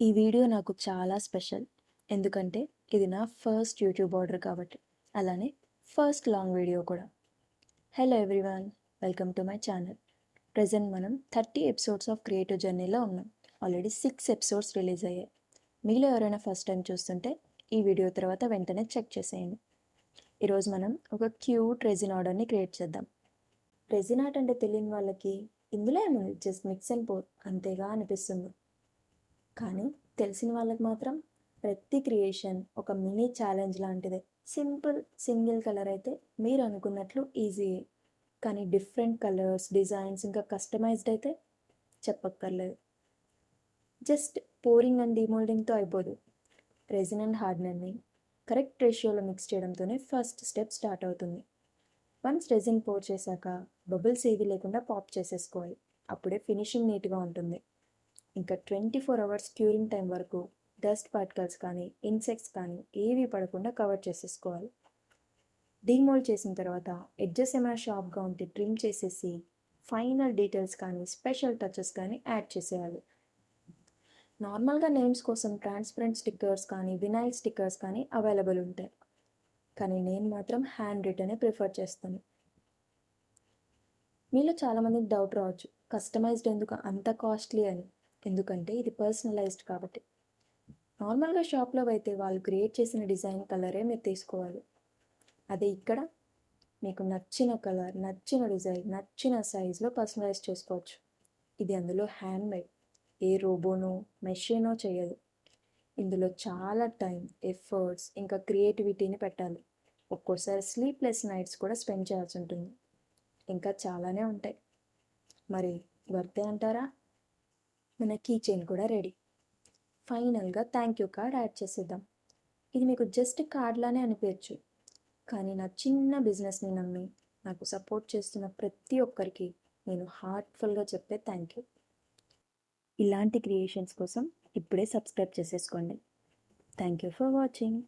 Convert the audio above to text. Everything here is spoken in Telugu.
ఈ వీడియో నాకు చాలా స్పెషల్. ఎందుకంటే ఇది నా ఫస్ట్ యూట్యూబ్ ఆర్డర్ కాబట్టి. అలానే ఫస్ట్ లాంగ్ వీడియో కూడా. Hello everyone, welcome to my channel. Present మనం 30 ఎపిసోడ్స్ ఆఫ్ క్రియేటివ్ జర్నీలో ఉన్నాం. ఆల్రెడీ 6 ఎపిసోడ్స్ రిలీజ్ అయ్యాయి. మీలో ఎవరైనా ఫస్ట్ టైం చూస్తుంటే ఈ వీడియో తర్వాత వెంటనే చెక్ చేసేయండి. ఈరోజు మనం ఒక క్యూట్ రెజిన్ ఆర్డర్ని క్రియేట్ చేద్దాం. రెజిన్ ఆర్ట్ అంటే తెలియని వాళ్ళకి ఇందులో ఏముంది, జస్ట్ మిక్స్ అండ్ పోర్ అంతేగా అనిపిస్తుంది. కానీ తెలిసిన వాళ్ళకి మాత్రం ప్రతి క్రియేషన్ ఒక మినీ ఛాలెంజ్ లాంటిదే. సింపుల్ సింగిల్ కలర్ అయితే మీరు అనుకున్నట్లు ఈజీయే, కానీ డిఫరెంట్ కలర్స్, డిజైన్స్ ఇంకా కస్టమైజ్డ్ అయితే చెప్పక్కర్లేదు. జస్ట్ పోరింగ్ అండ్ డిమోల్డింగ్తో అయిపోదు. రెజిన్ అండ్ హార్డ్నర్ని కరెక్ట్ రేషియోలో మిక్స్ చేయడంతోనే ఫస్ట్ స్టెప్ స్టార్ట్ అవుతుంది. వన్స్ రెజిన్ పోర్ చేశాక బబుల్స్ ఏవి లేకుండా పాప్ చేసేసుకోవాలి. అప్పుడే ఫినిషింగ్ నీట్గా ఉంటుంది. ఇంకా 24 అవర్స్ క్యూరింగ్ టైం వరకు డస్ట్ పార్టికల్స్ కానీ ఇన్సెక్ట్స్ కానీ ఏవి పడకుండా కవర్ చేసేసుకోవాలి. డీమోల్డ్ చేసిన తర్వాత ఎడ్జెస్ ఏమైనా షార్ప్గా ఉంటే ట్రిమ్ చేసేసి ఫైనల్ డీటెయిల్స్ కానీ స్పెషల్ టచెస్ కానీ యాడ్ చేసేయాలి. నార్మల్గా నేమ్స్ కోసం ట్రాన్స్పరెంట్ స్టిక్కర్స్ కానీ వినైల్ స్టిక్కర్స్ కానీ అవైలబుల్ ఉంటాయి, కానీ నేను మాత్రం హ్యాండ్ రిటనే ప్రిఫర్ చేస్తాను. మీలో చాలామందికి డౌట్ రావచ్చు, కస్టమైజ్డ్ ఎందుకు అంత కాస్ట్లీ అని. ఎందుకంటే ఇది పర్సనలైజ్డ్ కాబట్టి. నార్మల్గా షాప్లో అయితే వాళ్ళు క్రియేట్ చేసిన డిజైన్ కలరే మీరు తీసుకోవాలి. అదే ఇక్కడ మీకు నచ్చిన కలర్, నచ్చిన డిజైన్, నచ్చిన సైజులో పర్సనలైజ్ చేసుకోవచ్చు. ఇది అందులో హ్యాండ్మేడ్, ఏ రోబోనో మెషినో చేయదు. ఇందులో చాలా టైం, ఎఫర్ట్స్ ఇంకా క్రియేటివిటీని పెట్టాలి. ఒక్కోసారి స్లీప్లెస్ నైట్స్ కూడా స్పెండ్ చేయాల్సి ఉంటుంది. ఇంకా చాలానే ఉంటాయి. మరి వర్తే అంటారా? మన కీ చైన్ కూడా రెడీ. ఫైనల్గా థ్యాంక్ యూ కార్డ్ యాడ్ చేసేద్దాం. ఇది మీకు జస్ట్ కార్డ్లానే అనిపించచ్చు, కానీ నా చిన్న బిజినెస్ని నమ్మి నాకు సపోర్ట్ చేస్తున్న ప్రతి ఒక్కరికి నేను హార్ట్ఫుల్గా చెప్పే థ్యాంక్ యూ. ఇలాంటి క్రియేషన్స్ కోసం ఇప్పుడే సబ్స్క్రైబ్ చేసేసుకోండి. Thank you for watching.